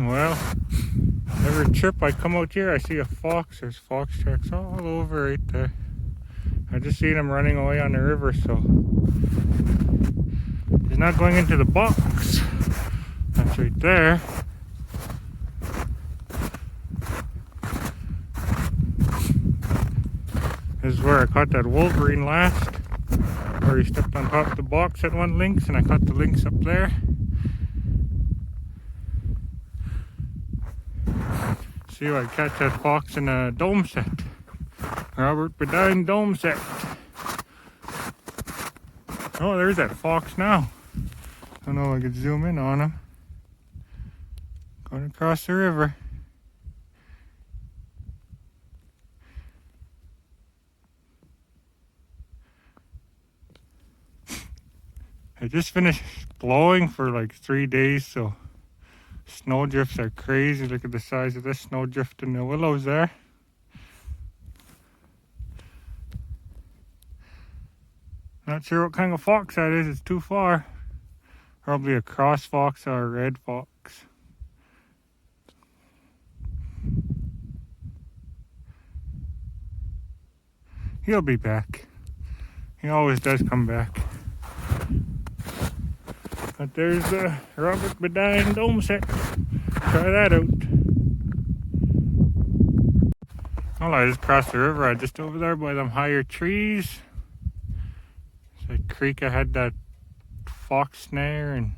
Well, every trip I come out here, I see a fox. There's fox tracks all over right there. I just seen him running away on the river, so he's not going into the box. That's right there. This is where I caught that Wolverine last, where he stepped on top of the box at one lynx, and I caught the lynx up there. See if I catch that fox in a dome set. Robert Bedine dome set. Oh, there's that fox now. I don't know if I could zoom in on him. Going across the river. I just finished blowing for like 3 days, so snowdrifts are crazy. Look at the size of this snowdrift in the willows there. Not sure what kind of fox that is, it's too far. Probably a cross fox or a red fox. He'll be back. He always does come back. But there's the Robert Bedine dome set. Try that out. Well, I just crossed the river. I just over there by them higher trees. It's that creek I had that fox snare and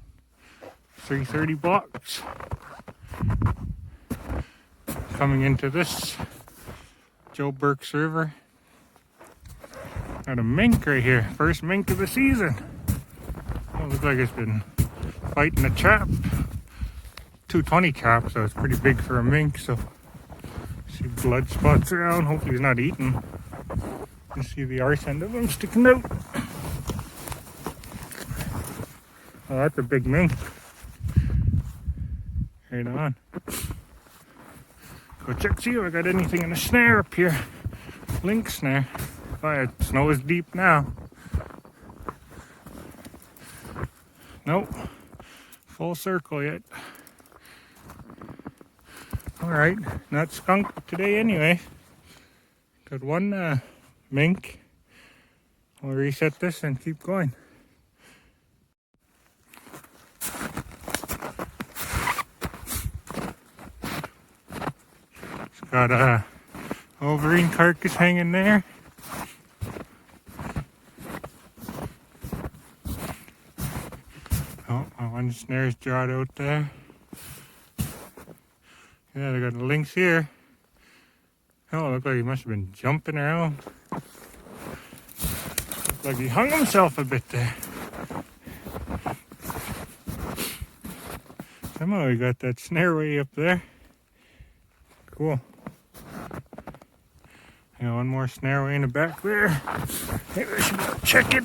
330 box. Coming into this Joe Burke's River. Got a mink right here. First mink of the season. Oh, looks like it's been fighting a trap. 220 trap, so it's pretty big for a mink. So see blood spots around. Hopefully he's not eating. You see the arse end of him sticking out. Oh, that's a big mink. Right on. Go check, see if I got anything in the snare up here. Lynx snare. Oh, it snow is deep now. Nope. Full circle yet. Alright, not skunked today anyway. Got one mink. I'll reset this and keep going. It's got a Wolverine carcass hanging there. Oh, my one snare's jawed out there. Yeah, they got a lynx here. Oh, look like he must have been jumping around. Look like he hung himself a bit there. Somehow he got that snare way up there. Cool. Got one more snare way in the back there. Maybe I should go check it.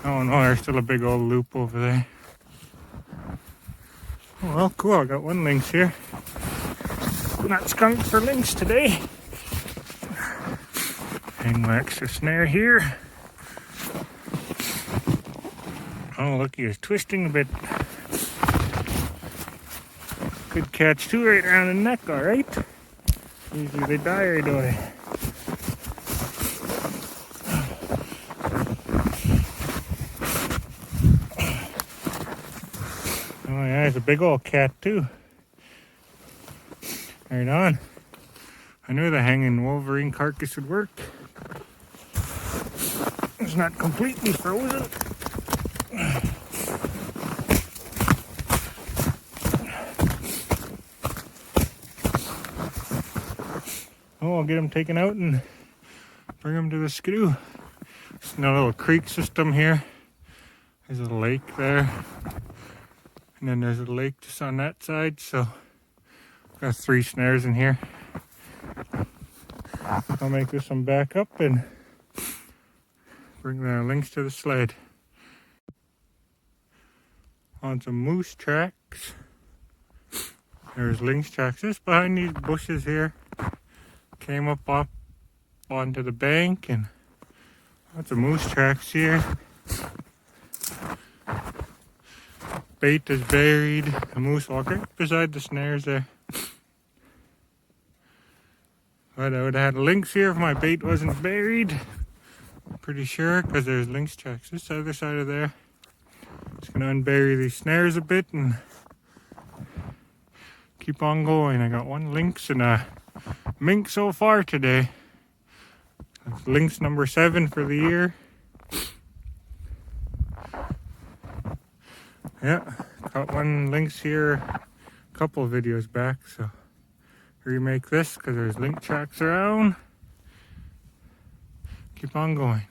Oh no, there's still a big old loop over there. Oh, well, cool. I got one lynx here. Not skunked for lynx today. Hang my extra snare here. Oh, look, he was twisting a bit. Good catch too, right around the neck, alright? Usually they die right away. Oh yeah, it's a big old cat too. Right on. I knew the hanging Wolverine carcass would work. It's not completely frozen. Oh, I'll get him taken out and bring him to the skidoo. There's a little creek system here. There's a lake there. And then there's a lake just on that side, so got 3 snares in here. I'll make this one back up and bring the lynx to the sled. On some moose tracks. There's lynx tracks just behind these bushes here. Came up onto the bank and lots of moose tracks here. bait is buried. A moose walker beside the snares there. But I would have had lynx here if my bait wasn't buried. I'm pretty sure, because there's lynx tracks this other side of there. Just gonna unbury these snares a bit and keep on going. I got one lynx and a mink so far today. That's lynx number 7 for the year. Yeah, caught one lynx here a couple of videos back, so remake this because there's lynx tracks around. Keep on going.